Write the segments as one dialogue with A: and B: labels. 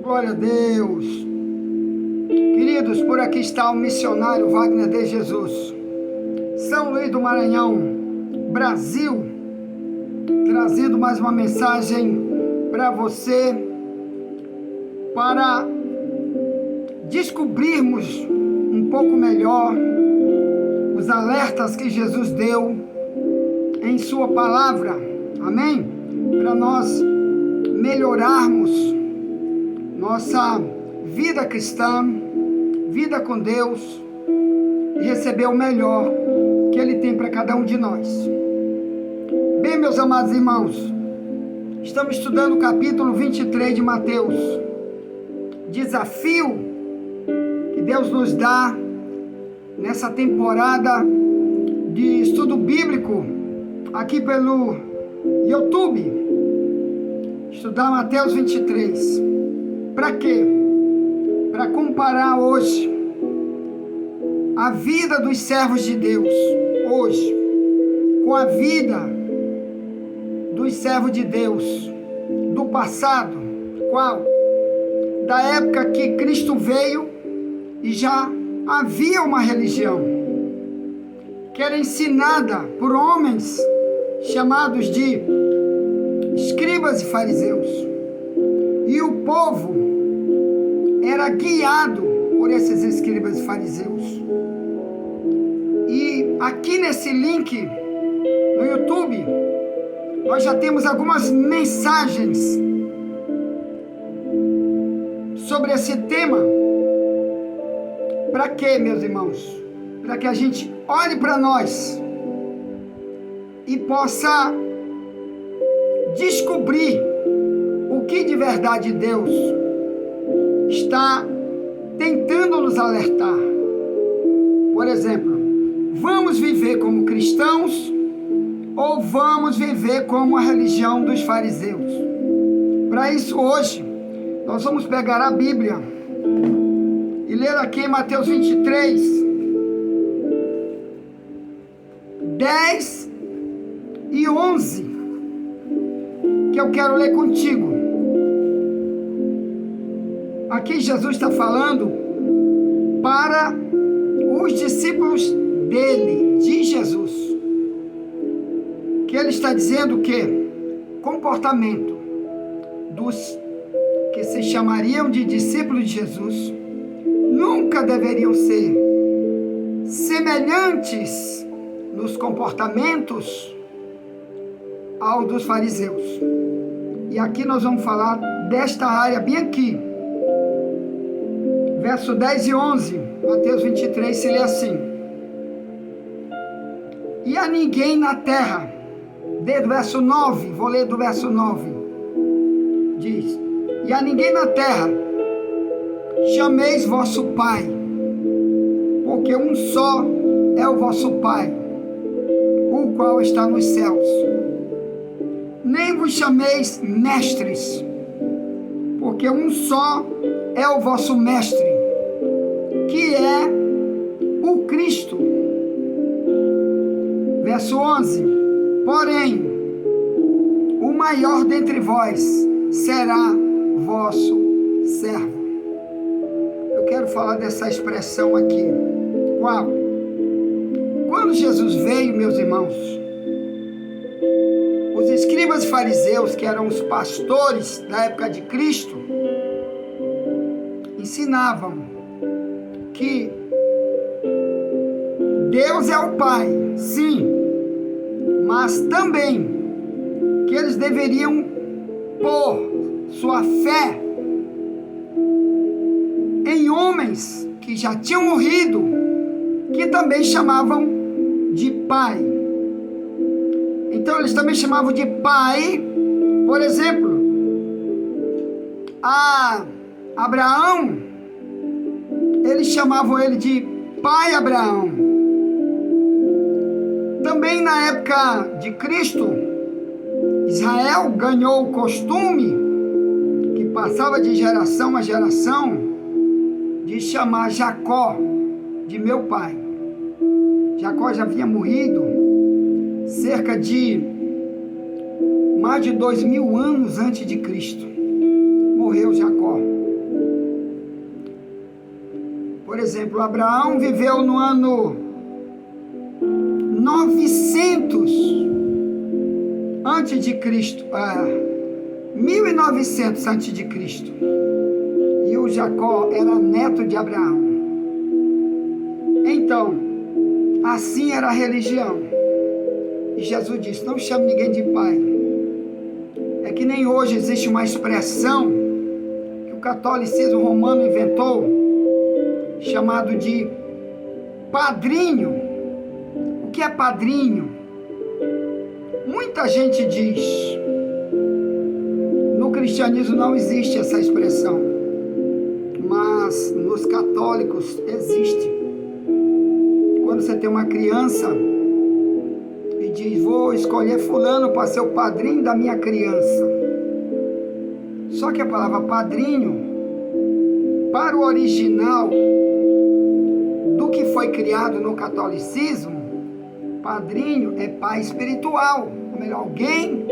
A: Glória a Deus. Queridos, por aqui está o missionário Wagner de Jesus, São Luís do Maranhão, Brasil, trazendo mais uma mensagem para você, para descobrirmos um pouco melhor os alertas que Jesus deu em sua palavra, amém? Para nós melhorarmos nossa vida cristã, vida com Deus, e receber o melhor que Ele tem para cada um de nós. Bem, meus amados irmãos, estamos estudando o capítulo 23 de Mateus. Desafio que Deus nos dá nessa temporada de estudo bíblico aqui pelo YouTube. Estudar Mateus 23. Para quê? Para comparar hoje a vida dos servos de Deus hoje com a vida dos servos de Deus do passado. Qual? Da época que Cristo veio e já havia uma religião que era ensinada por homens chamados de escribas e fariseus, e o povo era guiado por esses escribas e fariseus. E aqui nesse link no YouTube nós já temos algumas mensagens sobre esse tema. Para quê, meus irmãos? Para que a gente olhe para nós e possa descobrir o que de verdade Deus está tentando nos alertar. Por exemplo, vamos viver como cristãos ou vamos viver como a religião dos fariseus? Para isso, hoje, nós vamos pegar a Bíblia e ler aqui em Mateus 23, 10 e 11, que eu quero ler contigo. Aqui Jesus está falando para os discípulos dele, de Jesus, que ele está dizendo que comportamento dos que se chamariam de discípulos de Jesus nunca deveriam ser semelhantes nos comportamentos ao dos fariseus. E aqui nós vamos falar desta área bem aqui. Verso 10 e 11, Mateus 23, se lê assim: E a ninguém na terra, desde o verso 9, vou ler do verso 9, diz: E a ninguém na terra chameis vosso Pai, porque um só é o vosso Pai, o qual está nos céus. Nem vos chameis mestres, porque um só é o vosso mestre, que é o Cristo. Verso 11: Porém, o maior dentre vós será vosso servo. Eu quero falar dessa expressão aqui. Qual? Quando Jesus veio, meus irmãos, os escribas e fariseus, que eram os pastores da época de Cristo, ensinavam que Deus é o Pai, sim, mas também que eles deveriam pôr sua fé em homens que já tinham morrido, que também chamavam de Pai. Então eles também chamavam de Pai, por exemplo, a Abraão, eles chamavam ele de Pai Abraão. Também na época de Cristo, Israel ganhou o costume, que passava de geração a geração, de chamar Jacó de meu pai. Jacó já havia morrido cerca de mais de 2000 anos antes de Cristo. Morreu Jacó. exemplo, Abraão viveu no ano 900 antes de Cristo, 1900 antes de Cristo. E o Jacó era neto de Abraão. Então, assim era a religião. E Jesus disse: não chame ninguém de pai. É que nem hoje existe uma expressão que o catolicismo romano inventou, chamado de padrinho. O que é padrinho? Muita gente diz: no cristianismo não existe essa expressão, mas nos católicos existe. Quando você tem uma criança e diz: vou escolher fulano para ser o padrinho da minha criança. Só que a palavra padrinho, para o original do que foi criado no catolicismo, padrinho é pai espiritual, ou melhor, alguém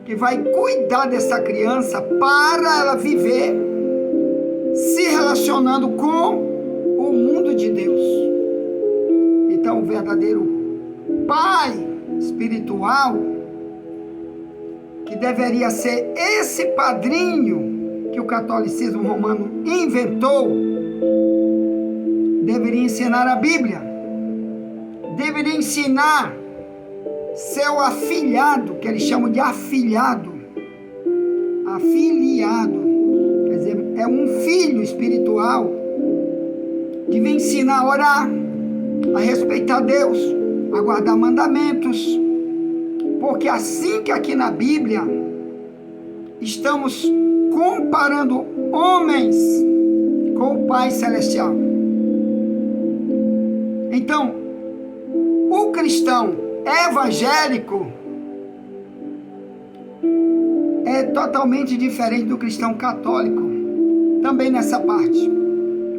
A: que vai cuidar dessa criança para ela viver se relacionando com o mundo de Deus. Então, o verdadeiro pai espiritual, que deveria ser esse padrinho que o catolicismo romano inventou, deveria ensinar a Bíblia, deveria ensinar seu afilhado, que eles chamam de afilhado, quer dizer, é um filho espiritual, devia ensinar a orar, a respeitar Deus, a guardar mandamentos, porque assim que aqui na Bíblia estamos comparando homens com o Pai Celestial. Então, o cristão evangélico é totalmente diferente do cristão católico, também nessa parte,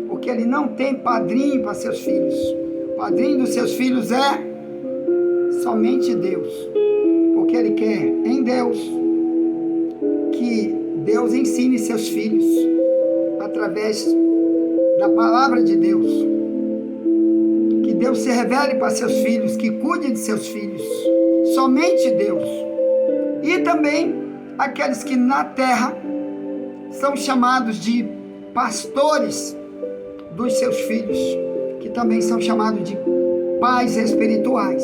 A: porque ele não tem padrinho para seus filhos. O padrinho dos seus filhos é somente Deus, porque ele quer em Deus que Deus ensine seus filhos através da palavra de Deus, que Deus se revele para seus filhos, que cuide de seus filhos, somente Deus. E também aqueles que na terra são chamados de pastores dos seus filhos, que também são chamados de pais espirituais.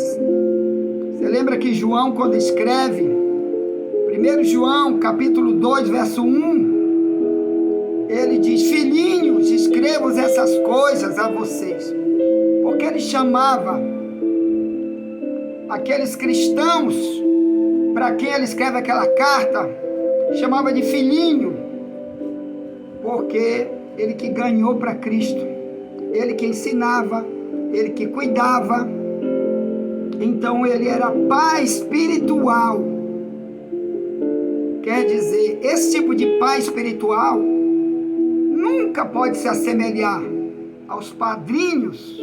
A: Você lembra que João, quando escreve, 1 João, capítulo 2, verso 1, ele diz: filhinhos, escrevo essas coisas a vocês. Porque ele chamava aqueles cristãos para quem ele escreve aquela carta, chamava de filhinho, porque ele que ganhou para Cristo, ele que ensinava, ele que cuidava. Então ele era pai espiritual. Quer dizer, esse tipo de pai espiritual nunca pode se assemelhar aos padrinhos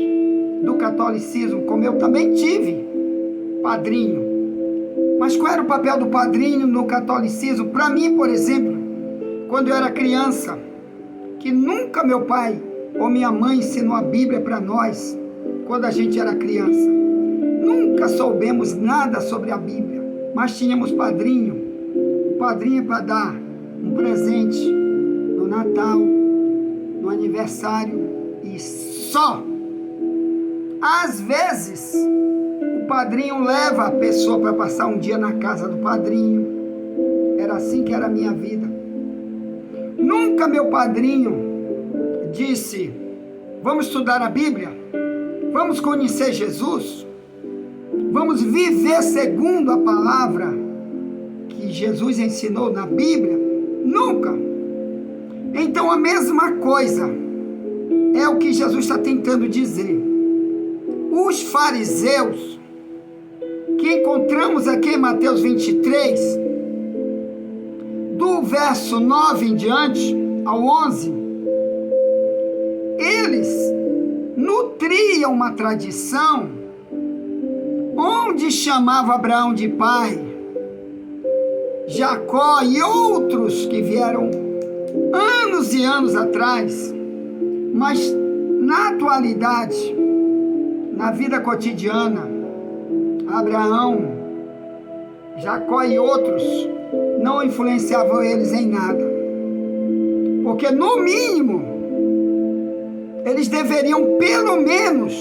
A: do catolicismo, como eu também tive padrinho. Mas qual era o papel do padrinho no catolicismo? Para mim, por exemplo, quando eu era criança, que nunca meu pai ou minha mãe ensinou a Bíblia para nós, quando a gente era criança. Nunca soubemos nada sobre a Bíblia, mas tínhamos padrinho. O padrinho para dar um presente no Natal, no aniversário e só. Às vezes, o padrinho leva a pessoa para passar um dia na casa do padrinho. Era assim que era a minha vida. Nunca meu padrinho disse: vamos estudar a Bíblia, vamos conhecer Jesus, vamos viver segundo a palavra que Jesus ensinou na Bíblia. Nunca. Então a mesma coisa é o que Jesus está tentando dizer. Os fariseus, que encontramos aqui em Mateus 23, do verso 9 em diante ao 11, eles nutriam uma tradição onde chamava Abraão de pai, Jacó e outros que vieram anos e anos atrás, mas Na atualidade, na vida cotidiana, Abraão, Jacó e outros não influenciavam eles em nada. Porque, no mínimo, eles deveriam, pelo menos,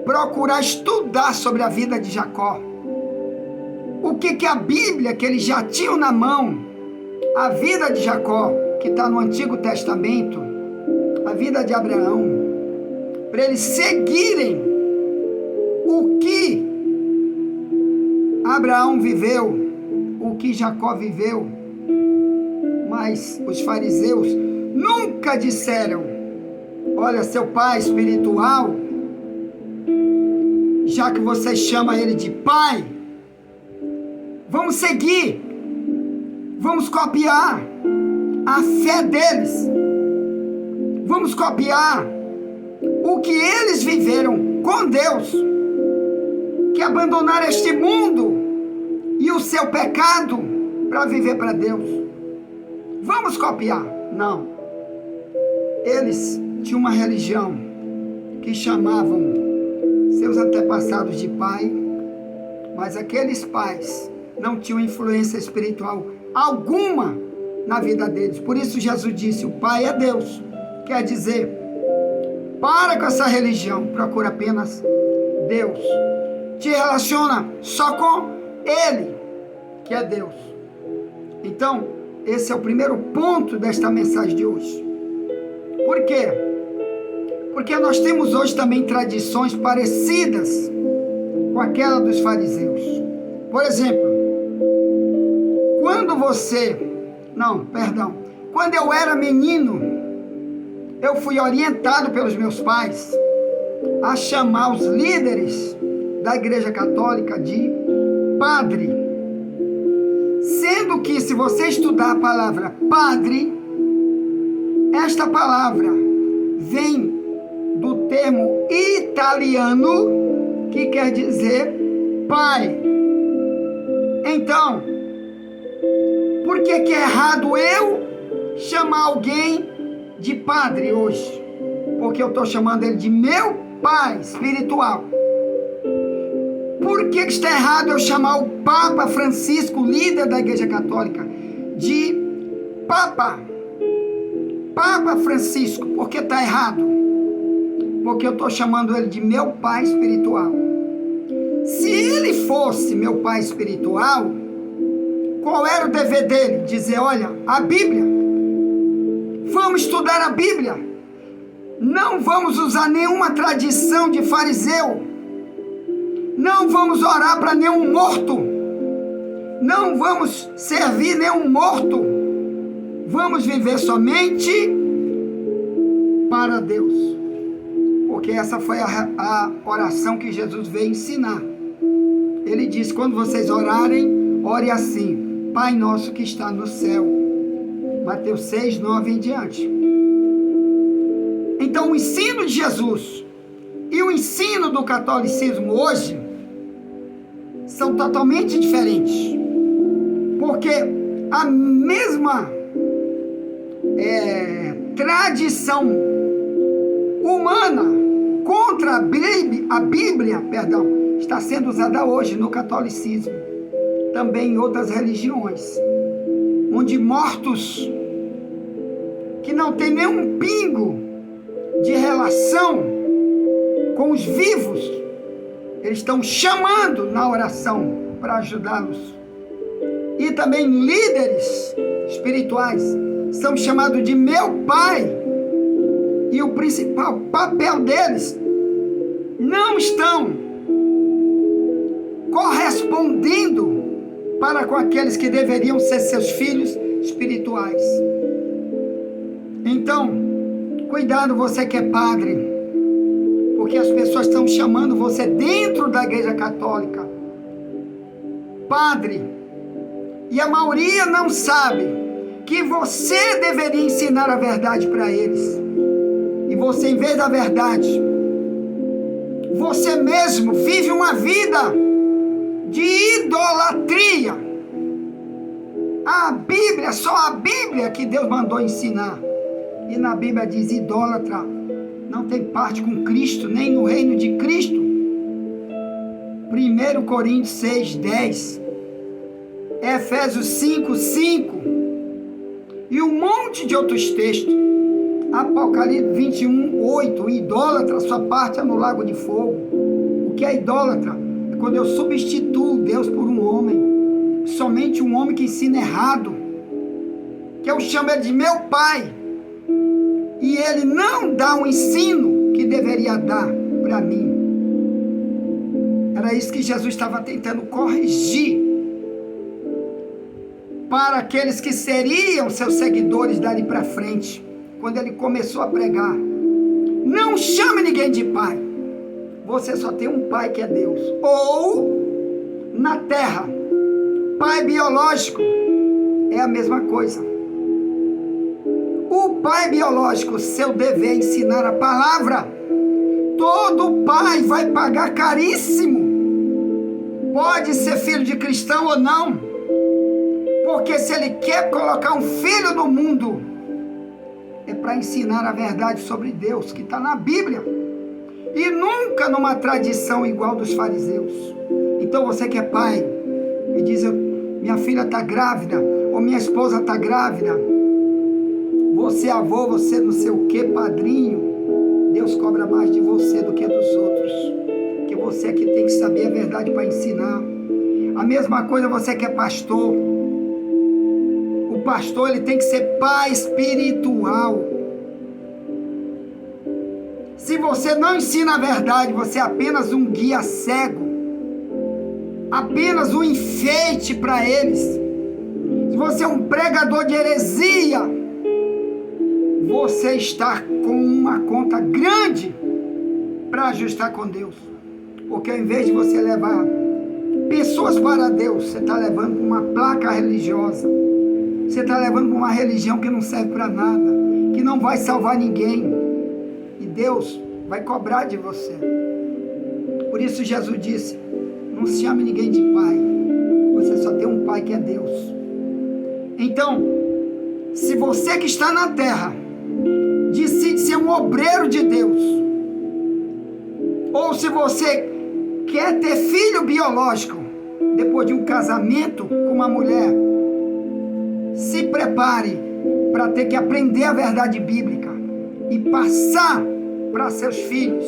A: procurar estudar sobre a vida de Jacó. O que a Bíblia, que eles já tinham na mão, a vida de Jacó, que está no Antigo Testamento, a vida de Abraão, para eles seguirem o que Abraão viveu, o que Jacó viveu. Mas os fariseus nunca disseram: olha, seu pai espiritual, já que você chama ele de pai, vamos seguir, vamos copiar a fé deles, vamos copiar o que eles viveram com Deus, que abandonaram este mundo e o seu pecado para viver para Deus. Vamos copiar. Não. Eles tinham uma religião que chamavam seus antepassados de pai, mas aqueles pais não tinham influência espiritual alguma na vida deles. Por isso Jesus disse: o pai é Deus. Quer dizer, para com essa religião, procura apenas Deus. Te relaciona só com Ele, que é Deus. Então, esse é o primeiro ponto desta mensagem de hoje. Por quê? Porque nós temos hoje também tradições parecidas com aquela dos fariseus. Por exemplo, quando eu era menino, eu fui orientado pelos meus pais a chamar os líderes da Igreja Católica de padre. Sendo que, se você estudar a palavra padre, esta palavra vem do termo italiano que quer dizer pai. Então, por que é errado eu chamar alguém de padre hoje? Porque eu estou chamando ele de meu pai espiritual. Por que está errado eu chamar o Papa Francisco, líder da Igreja Católica, de Papa? Papa Francisco, por que está errado? Porque eu estou chamando ele de meu pai espiritual. Se ele fosse meu pai espiritual, qual era o dever dele? Dizer: olha, a Bíblia, vamos estudar a Bíblia, não vamos usar nenhuma tradição de fariseu, não vamos orar para nenhum morto, não vamos servir nenhum morto, vamos viver somente para Deus. Porque essa foi a oração que Jesus veio ensinar. Ele disse: quando vocês orarem, ore assim: Pai nosso que está no céu. Mateus 6, 9 em diante. Então, o ensino de Jesus e o ensino do catolicismo hoje são totalmente diferentes. Porque a mesma tradição humana contra a Bíblia, está sendo usada hoje no catolicismo, também em outras religiões, onde mortos que não tem nenhum pingo de relação com os vivos, eles estão chamando na oração para ajudá-los. E também líderes espirituais são chamados de meu pai, e o principal papel deles não estão correspondendo para com aqueles que deveriam ser seus filhos espirituais. Então, cuidado, você que é padre, porque as pessoas estão chamando você dentro da Igreja Católica padre, e a maioria não sabe que você deveria ensinar a verdade para eles. E você, em vez da verdade, você mesmo vive uma vida de idolatria. A Bíblia, só a Bíblia que Deus mandou ensinar. E na Bíblia diz: idólatra não tem parte com Cristo, nem no reino de Cristo. 1 Coríntios 6:10, Efésios 5:5 e um monte de outros textos. Apocalipse 21:8, o idólatra, sua parte é no lago de fogo. O que é idólatra? É quando eu substituo Deus por um homem, somente um homem que ensina errado, que eu chamo ele de meu pai, e ele não dá o ensino que deveria dar para mim. Era isso que Jesus estava tentando corrigir para aqueles que seriam seus seguidores dali para frente, quando ele começou a pregar. Não chame ninguém de pai. Você só tem um pai que é Deus. Ou, na terra, pai biológico é a mesma coisa. O pai biológico, seu dever é ensinar a palavra. Todo pai vai pagar caríssimo. Pode ser filho de cristão ou não. Porque se ele quer colocar um filho no mundo, é para ensinar a verdade sobre Deus, que está na Bíblia. E nunca numa tradição igual dos fariseus. Então você que é pai, e diz, minha filha está grávida, ou minha esposa está grávida, você é avô, você não sei o que, padrinho, Deus cobra mais de você do que dos outros. Porque você é que tem que saber a verdade para ensinar. A mesma coisa você que é pastor. O pastor, ele tem que ser pai espiritual. Se você não ensina a verdade, você é apenas um guia cego, apenas um enfeite para eles. Se você é um pregador de heresia, você está com uma conta grande para ajustar com Deus. Porque ao invés de você levar pessoas para Deus, você está levando uma placa religiosa. Você está levando uma religião que não serve para nada, que não vai salvar ninguém. E Deus vai cobrar de você. Por isso Jesus disse, não se chame ninguém de pai. Você só tem um pai que é Deus. Então, se você que está na terra decide ser um obreiro de Deus, ou se você quer ter filho biológico depois de um casamento com uma mulher, se prepare para ter que aprender a verdade bíblica e passar para seus filhos.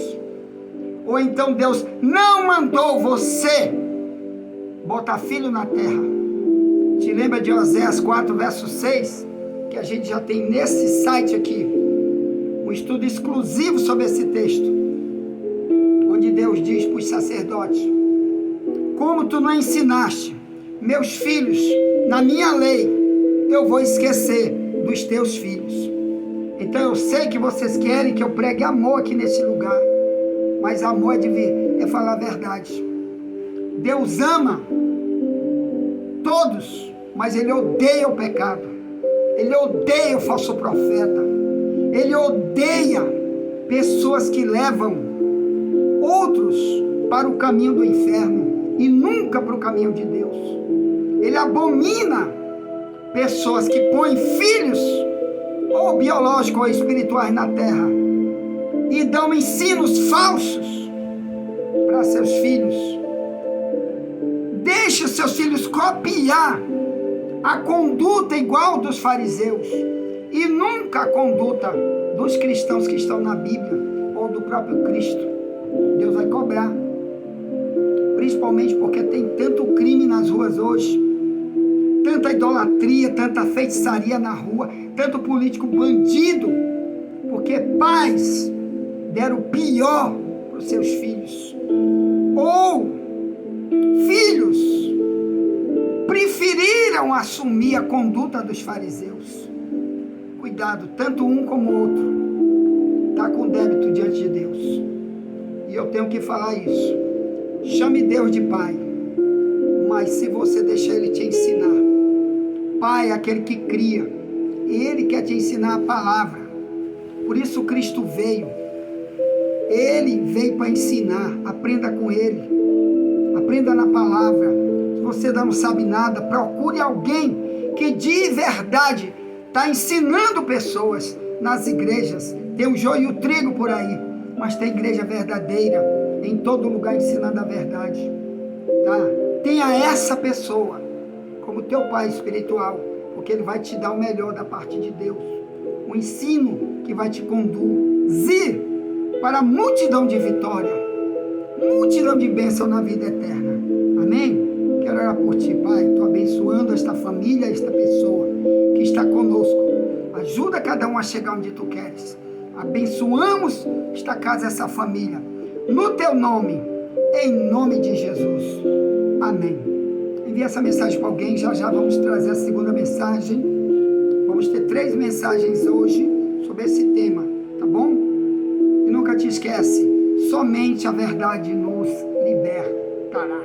A: Ou então Deus não mandou você botar filho na terra. Te lembra de Oséias 4, verso 6? Que a gente já tem nesse site aqui um estudo exclusivo sobre esse texto, onde Deus diz para os sacerdotes, como tu não ensinaste meus filhos na minha lei, eu vou esquecer dos teus filhos. Então eu sei que vocês querem que eu pregue amor aqui nesse lugar, mas amor é falar a verdade. Deus ama todos, mas Ele odeia o pecado. Ele odeia o falso profeta. Ele odeia pessoas que levam outros para o caminho do inferno e nunca para o caminho de Deus. Ele abomina pessoas que põem filhos, ou biológicos ou espirituais, na terra e dão ensinos falsos para seus filhos. Deixe os seus filhos copiar a conduta igual dos fariseus e nunca a conduta dos cristãos que estão na Bíblia ou do próprio Cristo. Deus vai cobrar, principalmente porque tem tanto crime nas ruas hoje, tanta idolatria, tanta feitiçaria na rua, tanto político bandido, porque pais deram o pior para os seus filhos, ou filhos preferiram assumir a conduta dos fariseus. Cuidado, tanto um como o outro está com débito diante de Deus. E eu tenho que falar isso. Chame Deus de pai, mas se você deixar Ele te ensinar, pai é aquele que cria, e Ele quer te ensinar a palavra. Por isso Cristo veio. Ele veio para ensinar. Aprenda com Ele, aprenda na palavra. Se você ainda não sabe nada, procure alguém que de verdade está ensinando pessoas nas igrejas. Tem o joio e o trigo por aí, mas tem igreja verdadeira em todo lugar ensinando a verdade, tá? Tenha essa pessoa como teu pai espiritual, porque ele vai te dar o melhor da parte de Deus, o ensino que vai te conduzir para a multidão de vitória, multidão de bênção na vida eterna. Amém? Quero orar por ti, Pai. Estou abençoando esta família, esta pessoa que está conosco. Ajuda cada um a chegar onde tu queres. Abençoamos esta casa, essa família, no teu nome, em nome de Jesus. Amém. Envie essa mensagem para alguém. Já vamos trazer a segunda mensagem. Vamos ter 3 mensagens hoje sobre esse tema, tá bom? E nunca te esquece, somente a verdade nos libertará.